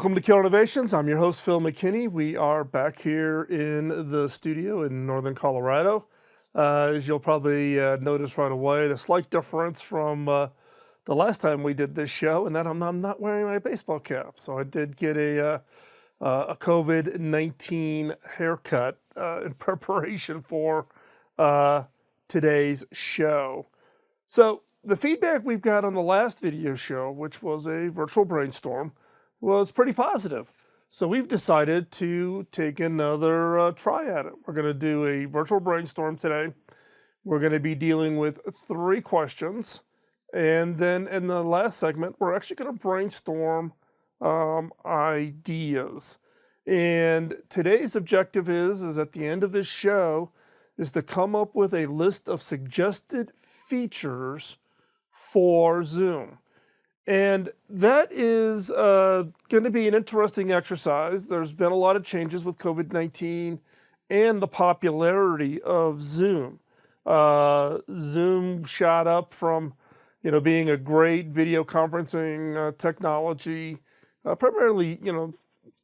Welcome to Killer Innovations. I'm your host, Phil McKinney. We are back here in the studio in northern Colorado. As you'll probably notice right away, the slight difference from the last time we did this show, and that I'm not wearing my baseball cap. So I did get a COVID-19 haircut in preparation for today's show. So the feedback we've got on the last video show, which was a virtual brainstorm, was pretty positive. So we've decided to take another try at it. We're going to do a virtual brainstorm today. We're going to be dealing with 3 questions. And then in the last segment, we're actually going to brainstorm ideas. And today's objective is at the end of this show, is to come up with a list of suggested features for Zoom. And that is going to be an interesting exercise. There's been a lot of changes with COVID-19 and the popularity of Zoom. Zoom shot up from, being a great video conferencing technology, primarily,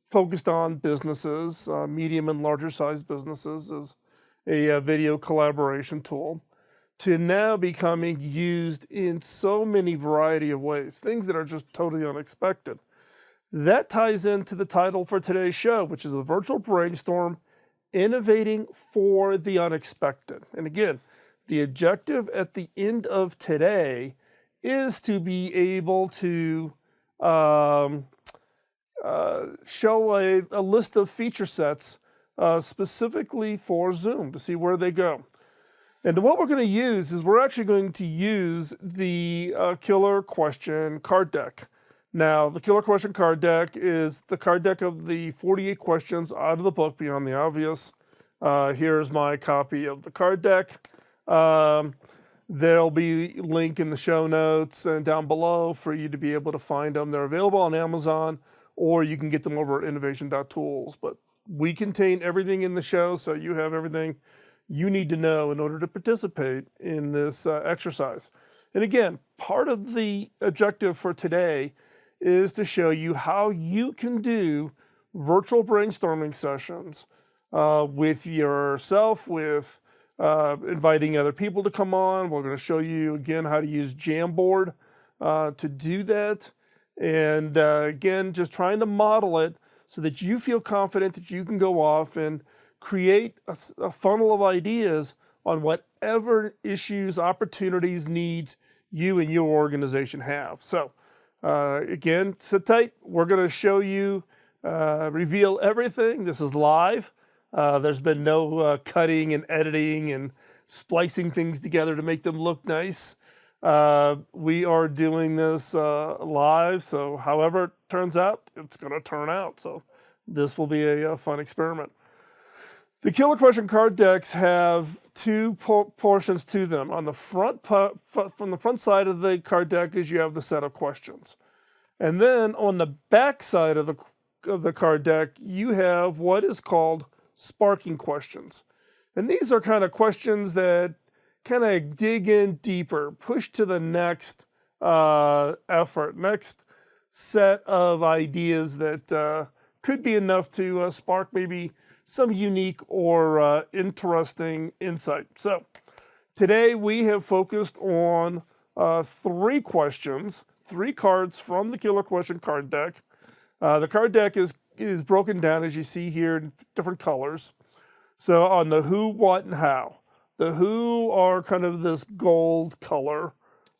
focused on businesses, medium and larger sized businesses as a video collaboration tool, to now becoming used in so many variety of ways, things that are just totally unexpected. That ties into the title for today's show, which is a virtual brainstorm, Innovating for the Unexpected. And again, the objective at the end of today is to be able to show a list of feature sets specifically for Zoom to see where they go. And what we're going to use is we're actually going to use the Killer Question card deck. Now, the Killer Question card deck is the card deck of the 48 questions out of the book, Beyond the Obvious. Here's my copy of the card deck. There'll be a link in the show notes and down below for you to be able to find them. They're available on Amazon, or you can get them over at innovation.tools. But we contain everything in the show, so you have everything you need to know in order to participate in this exercise. And again, part of the objective for today is to show you how you can do virtual brainstorming sessions with yourself, with inviting other people to come on. We're going to show you again how to use Jamborn to do that. And again, just trying to model it so that you feel confident that you can go off and create a funnel of ideas on whatever issues, opportunities, needs you and your organization have. So again, sit tight. We're going to show you, reveal everything. This is live. There's been no cutting and editing and splicing things together to make them look nice. We are doing this live, so however it turns out, it's going to turn out. So this will be a fun experiment. The Killer Question card decks have 2 portions to them. On the front, from the front side of the card deck, is you have the set of questions, and then on the back side of the card deck, you have what is called sparking questions, and these are kind of questions that kind of dig in deeper, push to the next effort, next set of ideas that could be enough to spark maybe some unique or interesting insight. So today we have focused on 3 questions, 3 cards from the Killer Question card deck. The card deck is broken down, as you see here, in different colors. So on the who, what, and how. The who are kind of this gold color.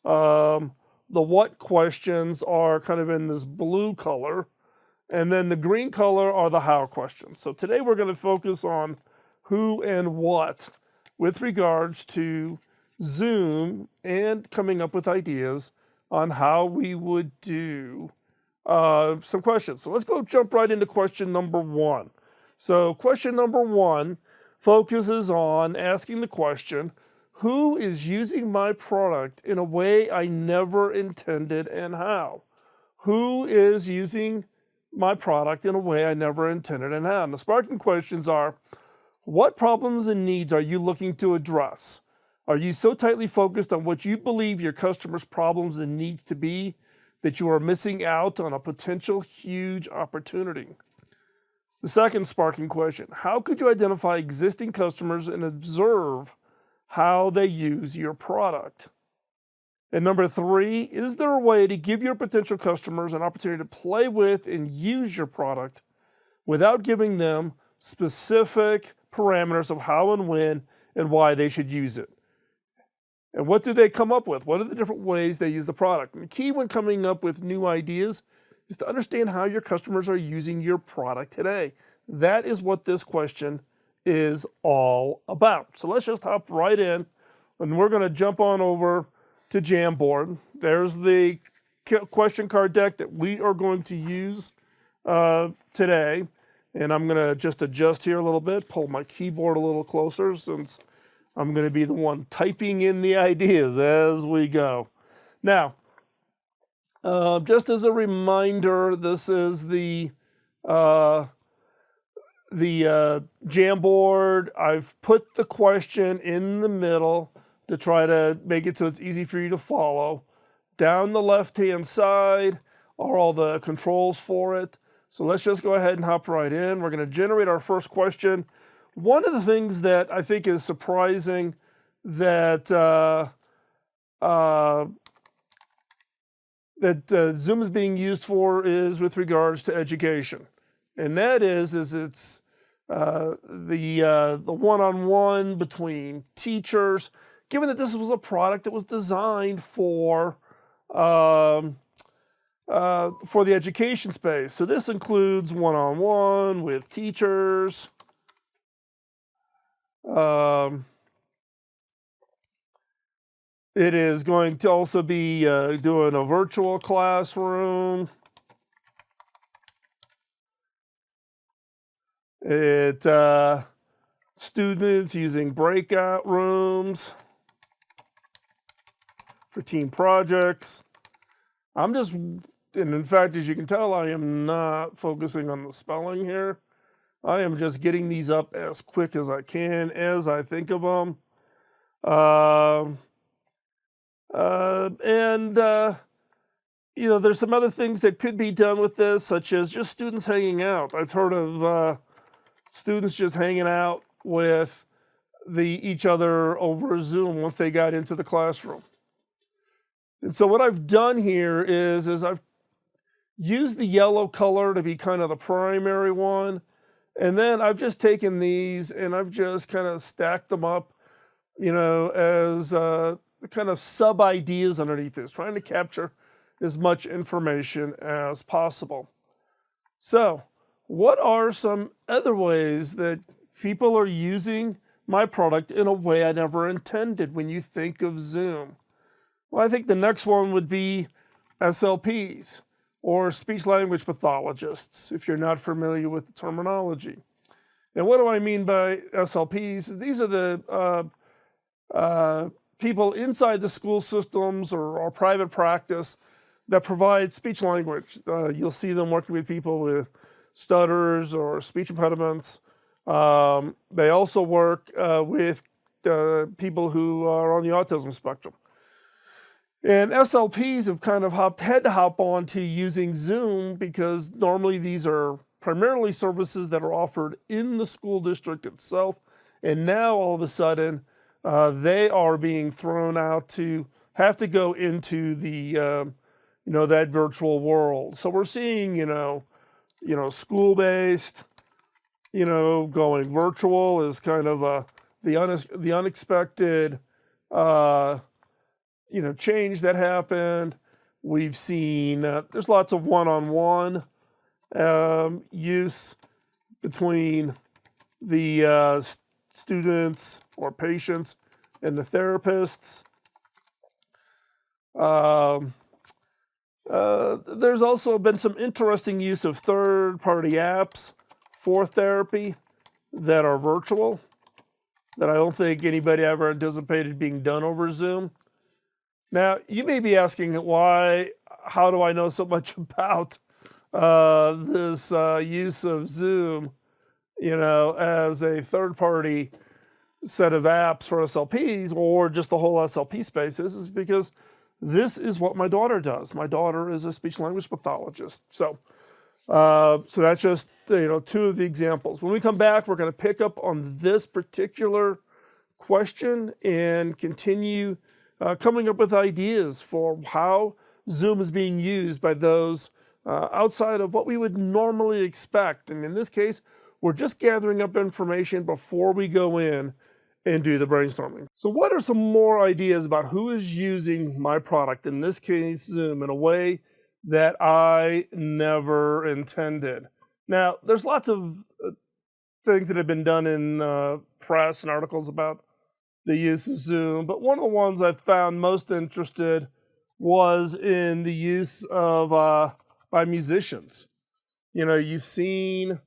The what questions are kind of in this blue color. And then the green color are the how questions. So today we're going to focus on who and what with regards to Zoom and coming up with ideas on how we would do some questions. So let's jump right into question number 1. So question number 1 focuses on asking the question, who is using my product in a way I never intended and how? Who is using my product in a way I never intended and how? And the sparking questions are, what problems and needs are you looking to address? Are you so tightly focused on what you believe your customers' problems and needs to be that you are missing out on a potential huge opportunity. The second sparking question, how could you identify existing customers and observe how they use your product? And number 3, is there a way to give your potential customers an opportunity to play with and use your product without giving them specific parameters of how and when and why they should use it? And what do they come up with? What are the different ways they use the product? And the key when coming up with new ideas is to understand how your customers are using your product today. That is what this question is all about. So let's just hop right in, and we're going to jump on over to Jamborn. There's the question card deck that we are going to use today. And I'm going to just adjust here a little bit, pull my keyboard a little closer since I'm going to be the one typing in the ideas as we go. Now, just as a reminder, this is the Jamboard. I've put the question in the middle to try to make it so it's easy for you to follow. Down the left-hand side are all the controls for it. So let's just go ahead and hop right in. We're going to generate our first question. One of the things that I think is surprising that Zoom is being used for is with regards to education. And that is it's the one-on-one between teachers, given that this was a product that was designed for the education space. So this includes one-on-one with teachers. It is going to also be doing a virtual classroom. Students using breakout rooms for team projects. And in fact, as you can tell, I am not focusing on the spelling here. I am just getting these up as quick as I can as I think of them. There's some other things that could be done with this, such as just students hanging out. I've heard of students just hanging out with each other over Zoom once they got into the classroom. And so what I've done here is I've used the yellow color to be kind of the primary one. And then I've just taken these and I've just kind of stacked them up, as kind of sub-ideas underneath this, trying to capture as much information as possible. So, what are some other ways that people are using my product in a way I never intended when you think of Zoom? Well, I think the next one would be SLPs, or speech language pathologists, if you're not familiar with the terminology. And what do I mean by SLPs? These are the people inside the school systems or private practice that provide speech language. You'll see them working with people with stutters or speech impediments. They also work with people who are on the autism spectrum. And SLPs have kind of had to hop on to using Zoom because normally these are primarily services that are offered in the school district itself. And now all of a sudden, they are being thrown out to have to go into the, that virtual world. So we're seeing, school-based, going virtual is kind of the unexpected, change that happened. We've seen there's lots of one-on-one use between the students or patients and the therapists. There's also been some interesting use of third-party apps for therapy that are virtual that I don't think anybody ever anticipated being done over Zoom. Now, you may be asking how do I know so much about this use of Zoom, as a third-party set of apps for SLPs or just the whole SLP space? This is because this is what my daughter does. My daughter is a speech language pathologist. So that's just two of the examples. When we come back, we're going to pick up on this particular question and continue coming up with ideas for how Zoom is being used by those outside of what we would normally expect. And in this case, we're just gathering up information before we go in and do the brainstorming. So what are some more ideas about who is using my product, in this case Zoom, in a way that I never intended? Now, there's lots of things that have been done in press and articles about the use of Zoom, but one of the ones I found most interested was in the use of by musicians. You've seen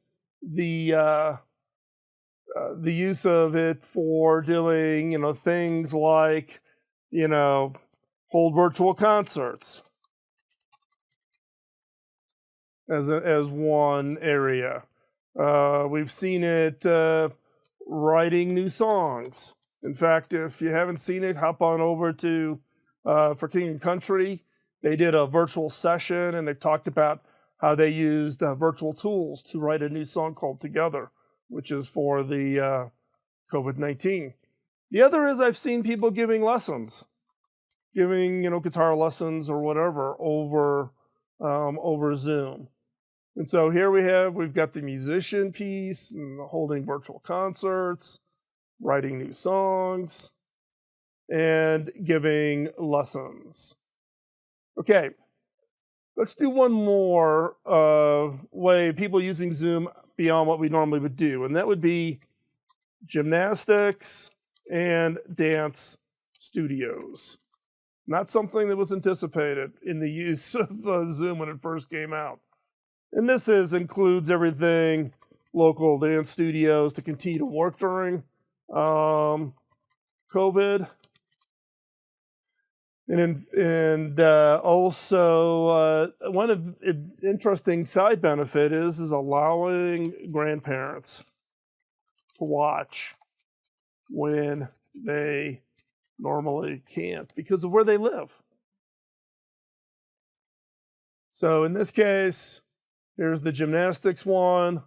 the use of it for doing things like hold virtual concerts as one area. We've seen it writing new songs. In fact, if you haven't seen it, hop on over to for King and Country. They did a virtual session, and they talked about how they used virtual tools to write a new song called Together, which is for the COVID-19. The other is I've seen people giving lessons, giving guitar lessons or whatever over Zoom. And so here we've got the musician piece, and holding virtual concerts, writing new songs, and giving lessons. Okay, let's do one more way people using Zoom beyond what we normally would do, and that would be gymnastics and dance studios. Not something that was anticipated in the use of Zoom when it first came out. And this includes everything, local dance studios to continue to work during COVID. And also one of interesting side benefit is allowing grandparents to watch when they normally can't because of where they live. So in this case, here's the gymnastics one.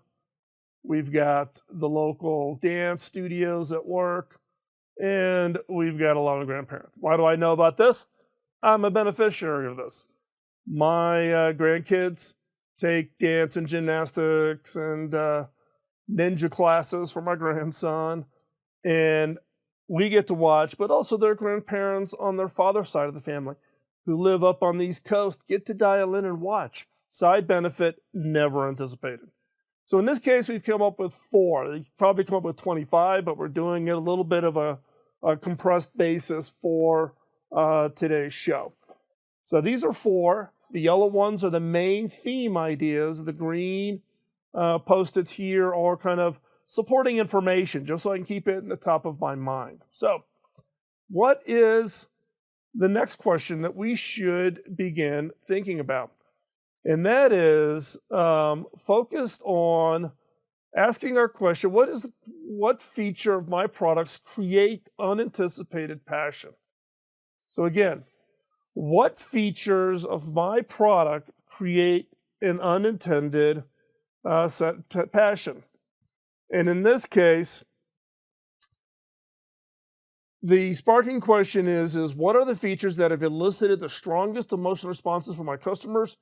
We've got the local dance studios at work, and we've got allowing grandparents. Why do I know about this? I'm a beneficiary of this. My grandkids take dance and gymnastics and ninja classes for my grandson, and we get to watch, but also their grandparents on their father's side of the family who live up on the East Coast get to dial in and watch. Side benefit never anticipated. So in this case, we've come up with 4. You probably come up with 25, but we're doing it a little bit of a compressed basis for today's show. So these are 4. The yellow ones are the main theme ideas. The green post-its here are kind of supporting information, just so I can keep it in the top of my mind. So what is the next question that we should begin thinking about? And that is focused on asking our question, what feature of my products create unanticipated passion? So again, what features of my product create an unintended passion? And in this case, the sparking question is what are the features that have elicited the strongest emotional responses from my customers?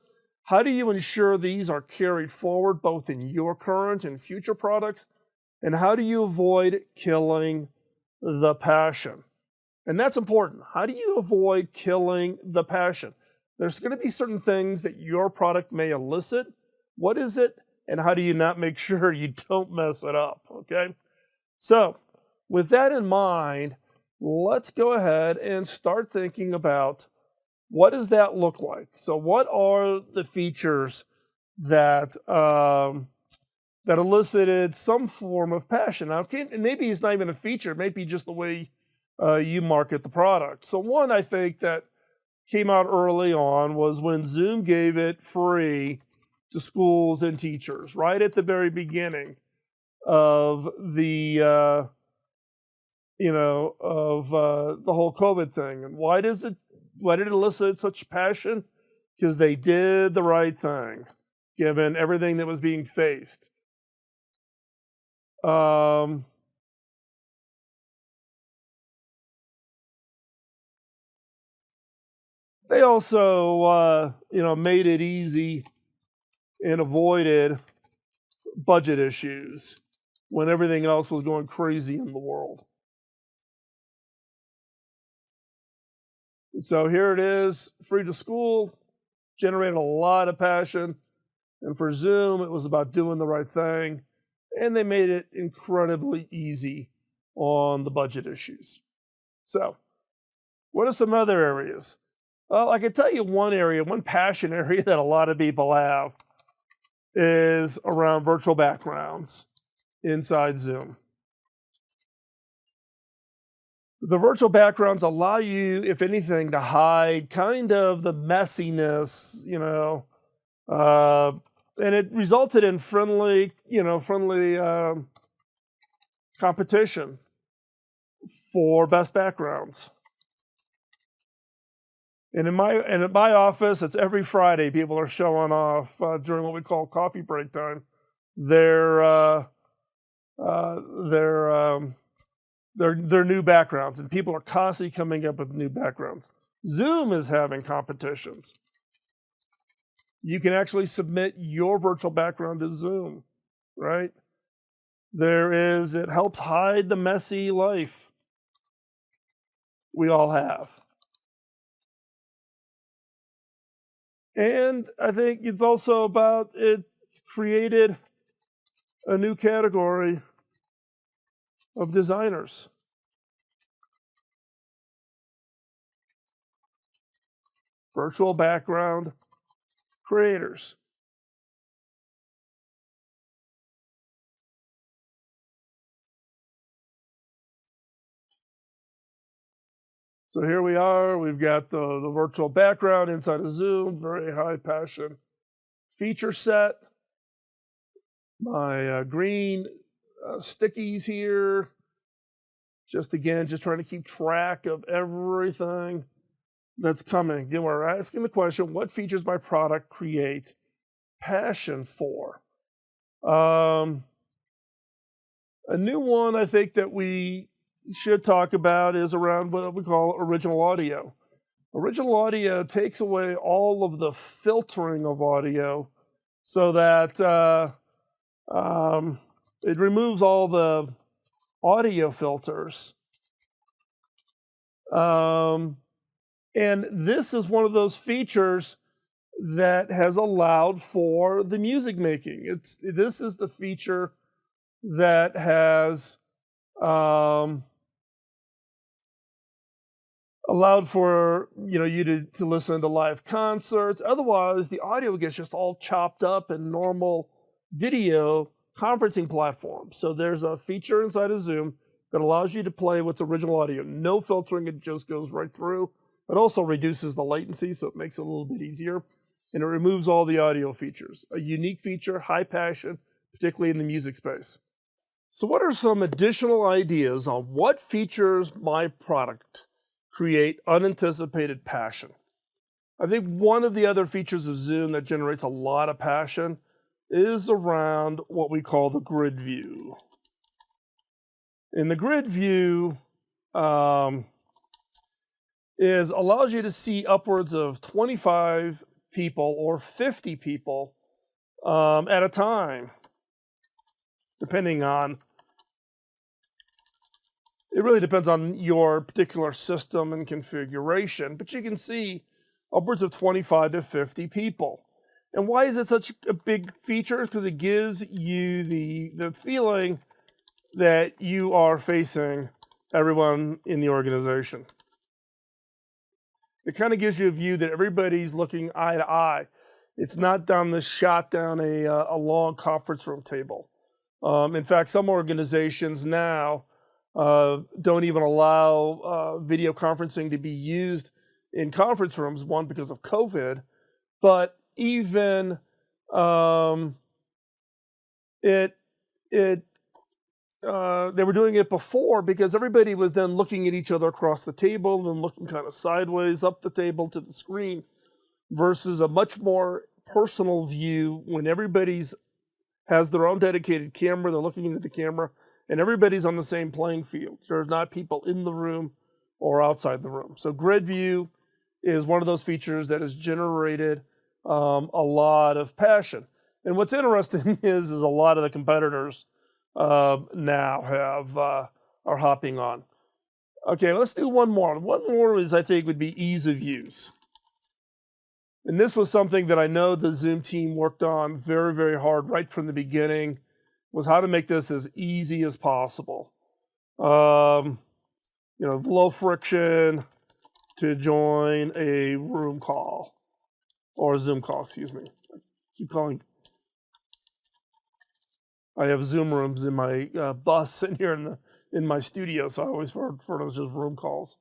How do you ensure these are carried forward both in your current and future products? And how do you avoid killing the passion? And that's important. How do you avoid killing the passion? There's going to be certain things that your product may elicit. What is it? And how do you not make sure you don't mess it up? Okay? So, with that in mind, let's go ahead and start thinking about what does that look like? So what are the features that that elicited some form of passion? Now, maybe it's not even a feature. It may be just the way you market the product. So one I think that came out early on was when Zoom gave it free to schools and teachers, right at the very beginning of the the whole COVID thing. And why does it why did it elicit such passion? Because they did the right thing, given everything that was being faced. Um, they also, made it easy and avoided budget issues when everything else was going crazy in the world. And so here it is, free to school, generated a lot of passion. And for Zoom, it was about doing the right thing. And they made it incredibly easy on the budget issues. So, what are some other areas? Well, I can tell you one area, one passion area that a lot of people have is around virtual backgrounds inside Zoom. The virtual backgrounds allow you, if anything, to hide kind of the messiness, and it resulted in friendly competition for best backgrounds. And in my office, it's every Friday. People are showing off during what we call coffee break time. Their new backgrounds, and people are constantly coming up with new backgrounds. Zoom is having competitions. You can actually submit your virtual background to Zoom, right? It helps hide the messy life we all have. And I think it's also it's created a new category of designers. Virtual background creators. So here we are. We've got the virtual background inside of Zoom, very high passion feature set. My green stickies here. Just trying to keep track of everything that's coming. Again, we're asking the question, what features my product create passion for? A new one I think that we should talk about is around what we call original audio. Original audio takes away all of the filtering of audio so that it removes all the audio filters. And this is one of those features that has allowed for the music making. This is the feature that has allowed for you to listen to live concerts. Otherwise, the audio gets just all chopped up in normal video conferencing platforms. So there's a feature inside of Zoom that allows you to play what's original audio. No filtering, it just goes right through. It also reduces the latency, so it makes it a little bit easier. And it removes all the audio features. A unique feature, high passion, particularly in the music space. So what are some additional ideas on what features my product create unanticipated passion? I think one of the other features of Zoom that generates a lot of passion is around what we call the grid view. In the grid view allows you to see upwards of 25 people or 50 people at a time, depending on, it really depends on your particular system and configuration, but you can see upwards of 25 to 50 people. And why is it such a big feature? Because it gives you the feeling that you are facing everyone in the organization. It kind of gives you a view that everybody's looking eye to eye. It's not down a long conference room table. In fact, some organizations now don't even allow video conferencing to be used in conference rooms, one, because of COVID, but even it they were doing it before because everybody was then looking at each other across the table and looking kind of sideways up the table to the screen versus a much more personal view when everybody's has their own dedicated camera, they're looking into the camera, and everybody's on the same playing field. There's not people in the room or outside the room. So grid view is one of those features that has generated a lot of passion. And what's interesting is a lot of the competitors now are hopping on. Okay, let's do one more. One more is I think would be ease of use. And this was something that I know the Zoom team worked on very, very hard right from the beginning, was how to make this as easy as possible. Low friction to join a room call or a Zoom call, excuse me. I have Zoom rooms in my bus in here in my studio, so I always refer to those as room calls.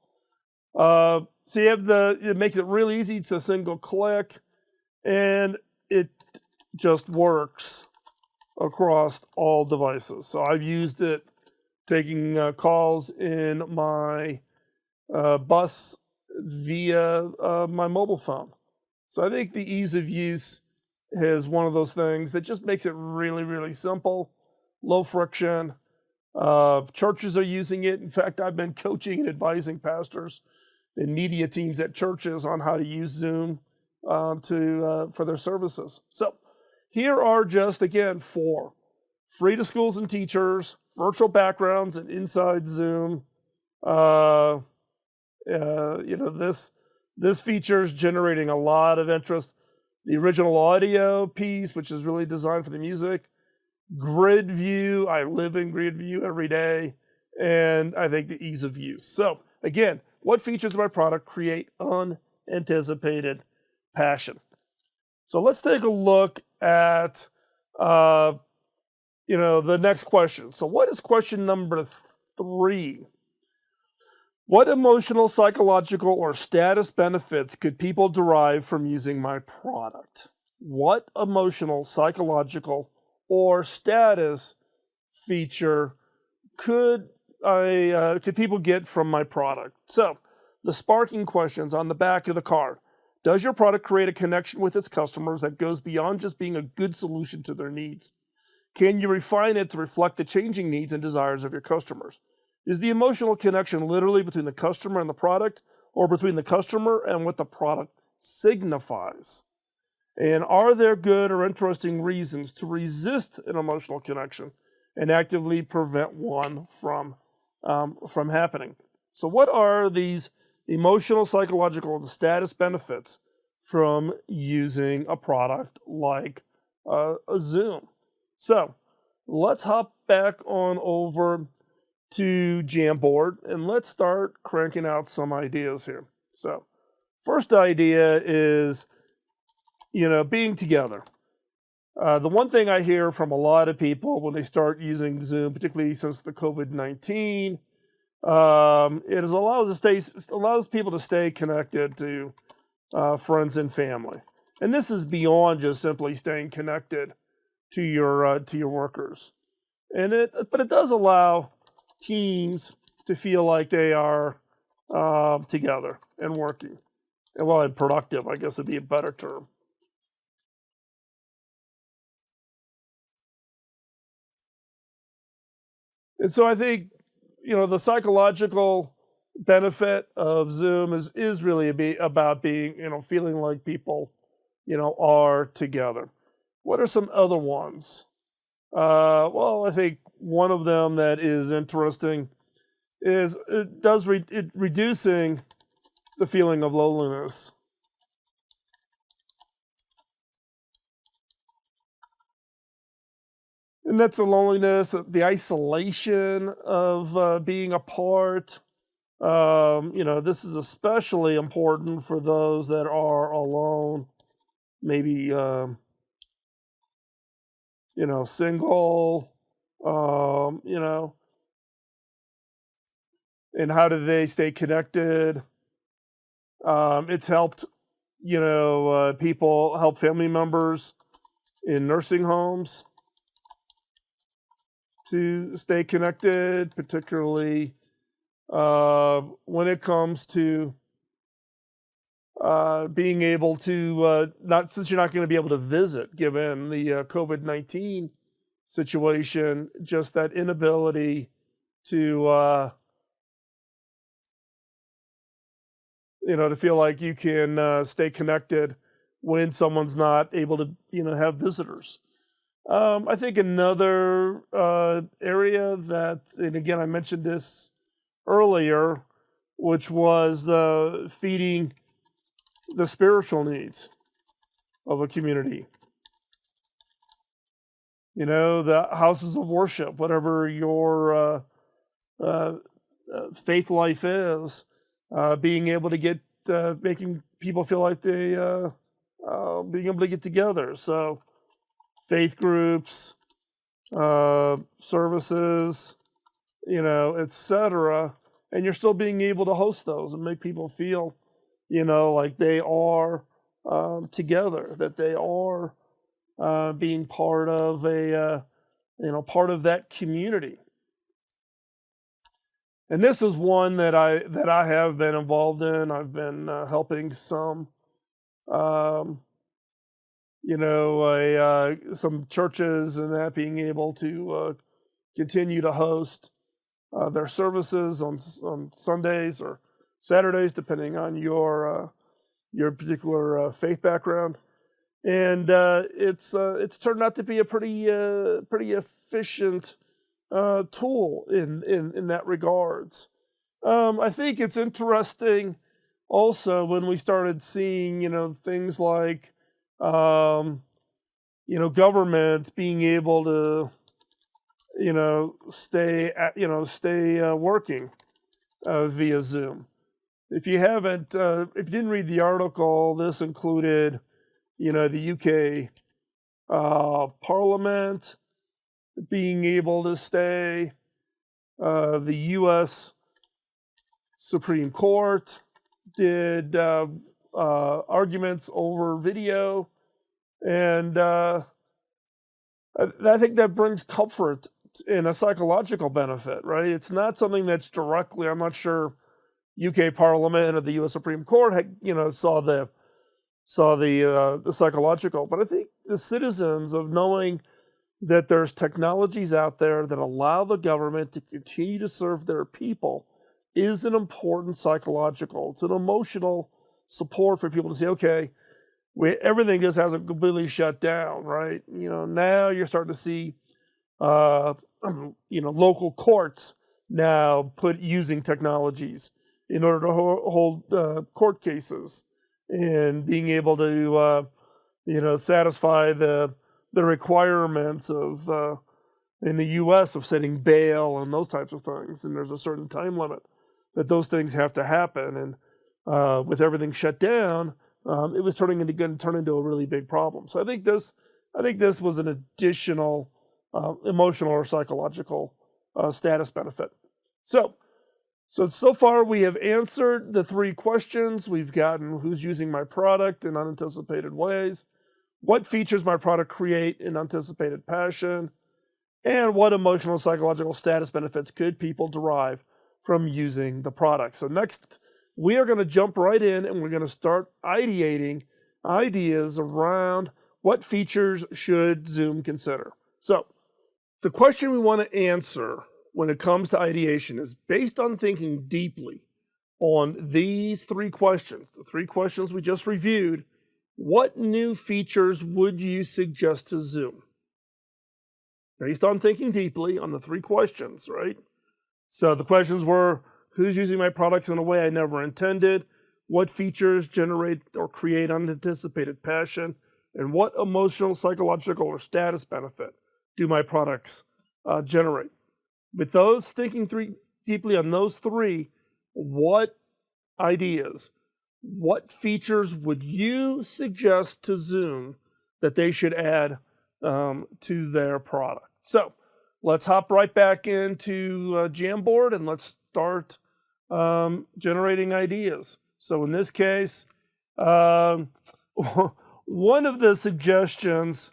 So you have it makes it really easy. It's a single click, and it just works across all devices. So I've used it taking calls in my bus via my mobile phone. So I think the ease of use is one of those things that just makes it really, really simple, low friction. Churches are using it. In fact, I've been coaching and advising pastors and media teams at churches on how to use Zoom for their services. So here are just, again, 4 free to schools and teachers, virtual backgrounds, and inside Zoom. This feature is generating a lot of interest. The original audio piece, which is really designed for the music. Grid view, I live in grid view every day. And I think the ease of use. So again, what features of my product create unanticipated passion? So let's take a look at the next question. So what is question number 3? What emotional, psychological, or status benefits could people derive from using my product? What emotional, psychological, or status feature could people get from my product? So, the sparking questions on the back of the card. Does your product create a connection with its customers that goes beyond just being a good solution to their needs? Can you refine it to reflect the changing needs and desires of your customers? Is the emotional connection literally between the customer and the product, or between the customer and what the product signifies? And are there good or interesting reasons to resist an emotional connection and actively prevent one from happening? So what are these emotional, psychological, and status benefits from using a product like a Zoom? So let's hop back on over to Jamborn and let's start cranking out some ideas here. So first idea is, being together. The one thing I hear from a lot of people when they start using Zoom, particularly since the COVID-19, it allows people to stay connected to friends and family. And this is beyond just simply staying connected to your workers. But it does allow teams to feel like they are together and working. And productive, I guess would be a better term. And so I think, the psychological benefit of Zoom is really about being, feeling like people, are together. What are some other ones? I think one of them that is interesting is reducing the feeling of loneliness. And that's the loneliness, the isolation of being apart. This is especially important for those that are alone, maybe, single, and how do they stay connected? It's helped, people help family members in nursing homes to stay connected, particularly when it comes to being able to not since you're not going to be able to visit, given the COVID-19 situation, just that inability to to feel like you can stay connected when someone's not able to have visitors. I think another area that, and again I mentioned this earlier, which was feeding the spiritual needs of a community. The houses of worship, whatever your faith life is, being able to get, making people feel like they, being able to get together. So, faith groups, services, etc. And you're still being able to host those and make people feel, like they are together, that they are being part of part of that community. And this is one that I have been involved in. I've been helping some, some churches and that being able to continue to host their services on Sundays or Saturdays, depending on your particular faith background. And it's turned out to be a pretty efficient tool in that regards. I think it's interesting also when we started seeing things like government being able to stay working via Zoom. If you didn't read the article, this included the UK Parliament being able to stay, the US Supreme Court did arguments over video, and I think that brings comfort and a psychological benefit, right? It's not something that's directly, I'm not sure UK Parliament or the US Supreme Court had, saw the psychological, but I think the citizens of knowing that there's technologies out there that allow the government to continue to serve their people is an important psychological, it's an emotional support for people to say, okay, everything just hasn't completely shut down, right? Now you're starting to see, local courts now using technologies in order to hold court cases and being able to, satisfy the requirements of in the U.S. of setting bail and those types of things. And there's a certain time limit that those things have to happen. And with everything shut down, it was going to turn into a really big problem. So I think this was an additional emotional or psychological status benefit. So far we have answered the 3 questions. We've gotten who's using my product in unanticipated ways, what features my product create in anticipated passion, and what emotional psychological status benefits could people derive from using the product. So next, we are going to jump right in and we're going to start ideating ideas around what features should Zoom consider. So the question we want to answer when it comes to ideation is based on thinking deeply on these 3 questions, the 3 questions we just reviewed. What new features would you suggest to Zoom? Based on thinking deeply on the 3 questions, right? So the questions were, who's using my products in a way I never intended? What features generate or create unanticipated passion? And what emotional, psychological, or status benefit do my products generate? With those, thinking deeply on those 3, what ideas, what features would you suggest to Zoom that they should add to their product? So let's hop right back into Jamborn and let's start generating ideas. So in this case, one of the suggestions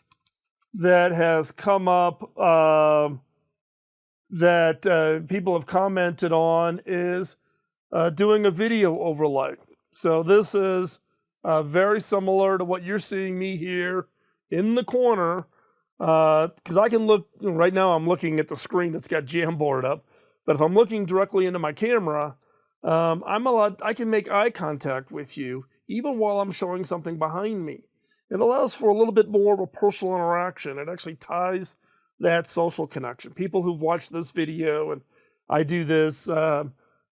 that has come up that people have commented on is doing a video overlay. So this is very similar to what you're seeing me here in the corner, because I can look, right now I'm looking at the screen that's got Jamboard up, but if I'm looking directly into my camera, I can make eye contact with you even while I'm showing something behind me. It allows for a little bit more of a personal interaction. It actually ties that social connection. People who've watched this video, and I do this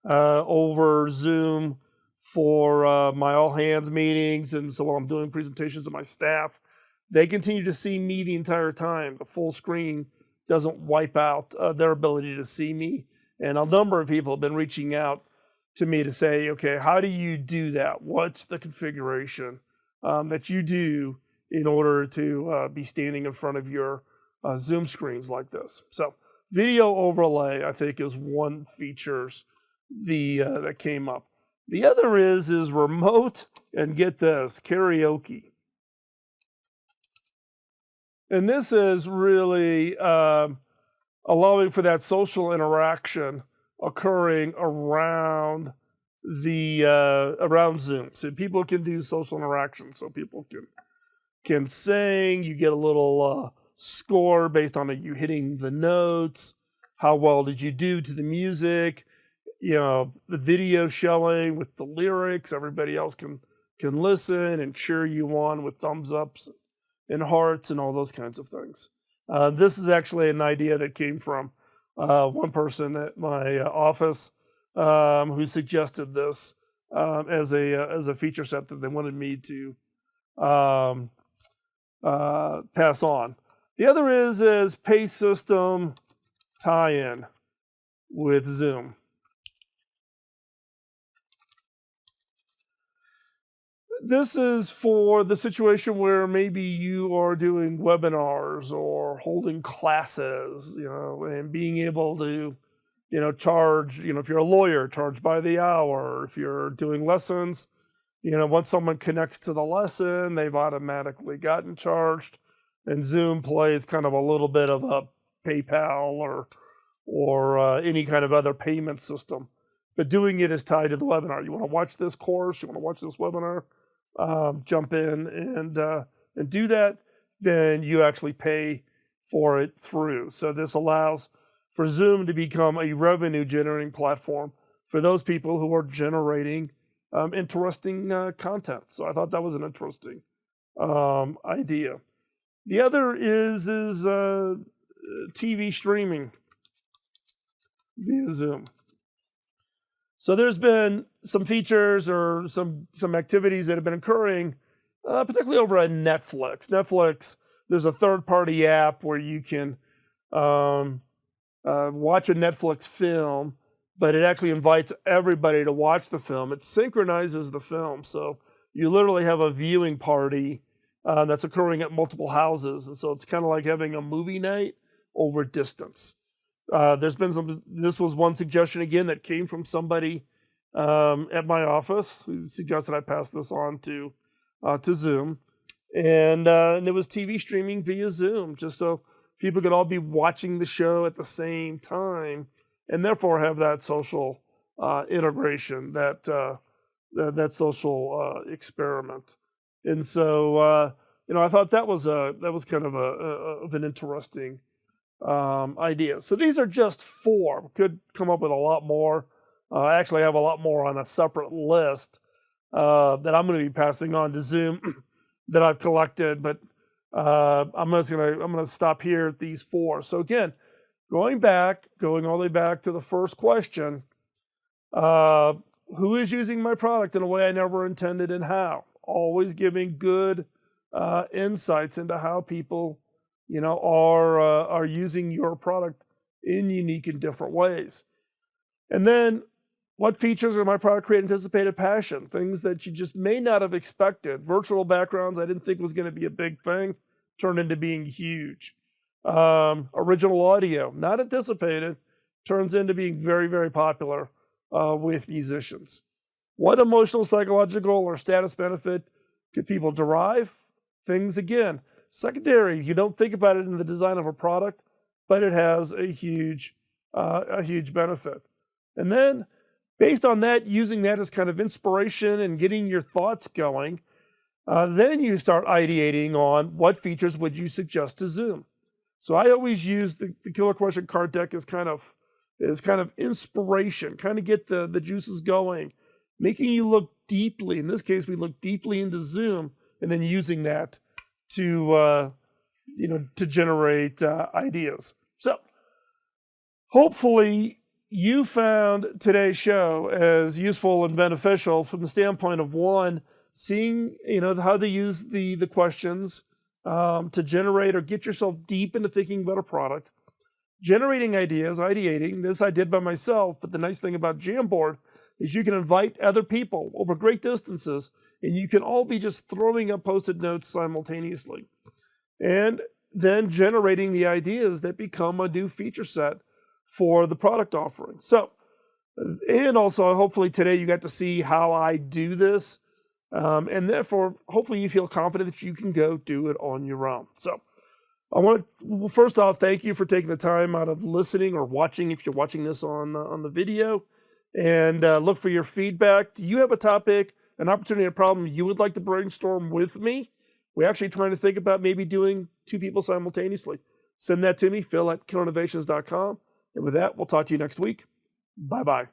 over Zoom for my all hands meetings, and so while I'm doing presentations to my staff, they continue to see me the entire time. The full screen doesn't wipe out their ability to see me. And a number of people have been reaching out to me to say, okay, how do you do that? What's the configuration that you do in order to be standing in front of your Zoom screens like this? So video overlay, I think, is one features that came up. The other is remote, and get this, karaoke. And this is really allowing for that social interaction occurring around around Zoom. So people can do social interaction. So people can sing. You get a little score based on you hitting the notes. How well did you do to the music? The video showing with the lyrics. Everybody else can listen and cheer you on with thumbs ups and hearts and all those kinds of things. This is actually an idea that came from one person at my office who suggested this as a feature set that they wanted me to pass on. The other is pay system tie-in with Zoom. This is for the situation where maybe you are doing webinars or holding classes, and being able to, charge, if you're a lawyer, charge by the hour. If you're doing lessons, once someone connects to the lesson, they've automatically gotten charged. And Zoom plays kind of a little bit of a PayPal or any kind of other payment system. But doing it is tied to the webinar. You want to watch this course, you want to watch this webinar, jump in and do that, then you actually pay for it through. So this allows for Zoom to become a revenue generating platform for those people who are generating interesting content. So I thought that was an interesting idea. The other is TV streaming via Zoom. So there's been some features or some activities that have been occurring, particularly over at Netflix. Netflix, there's a third-party app where you can watch a Netflix film, but it actually invites everybody to watch the film. It synchronizes the film, so you literally have a viewing party that's occurring at multiple houses, and so it's kind of like having a movie night over distance. There's been this was one suggestion again that came from somebody at my office who suggested I pass this on to Zoom, and it was TV streaming via Zoom, just so people could all be watching the show at the same time, and therefore have that social integration, that social experiment. And so I thought that was kind of an interesting idea. So these are just 4. Could come up with a lot more. I actually have a lot more on a separate list that I'm going to be passing on to Zoom that I've collected, but I'm going to stop here at these 4. So again, going all the way back to the first question, who is using my product in a way I never intended, and how? Always giving good insights into how people are using your product in unique and different ways. And then, what features of my product create anticipated passion? Things that you just may not have expected. Virtual backgrounds, I didn't think was going to be a big thing, turned into being huge. Original audio, not anticipated, turns into being very, very popular with musicians. What emotional, psychological, or status benefit could people derive? Things, again, secondary. You don't think about it in the design of a product, but it has a huge a huge benefit. And then based on that, using that as kind of inspiration and getting your thoughts going, then you start ideating on what features would you suggest to Zoom. So I always use the killer question card deck as kind of inspiration, kind of get the juices going, making you look deeply. In this case, we look deeply into Zoom, and then using that to to generate ideas. So hopefully you found today's show as useful and beneficial from the standpoint of, one, seeing how to use the questions to generate or get yourself deep into thinking about a product, generating ideas, ideating. This I did by myself, but the nice thing about Jamborn is you can invite other people over great distances, and you can all be just throwing up Post-it notes simultaneously. And then generating the ideas that become a new feature set for the product offering. So, and also hopefully today you got to see how I do this. And therefore, hopefully you feel confident that you can go do it on your own. So I want to, first off, thank you for taking the time out of listening or watching, if you're watching this on the video, and look for your feedback. Do you have a topic, an opportunity, a problem you would like to brainstorm with me? We're actually trying to think about maybe doing 2 people simultaneously. Send that to me, phil@killerinnovations.com. And with that, we'll talk to you next week. Bye-bye.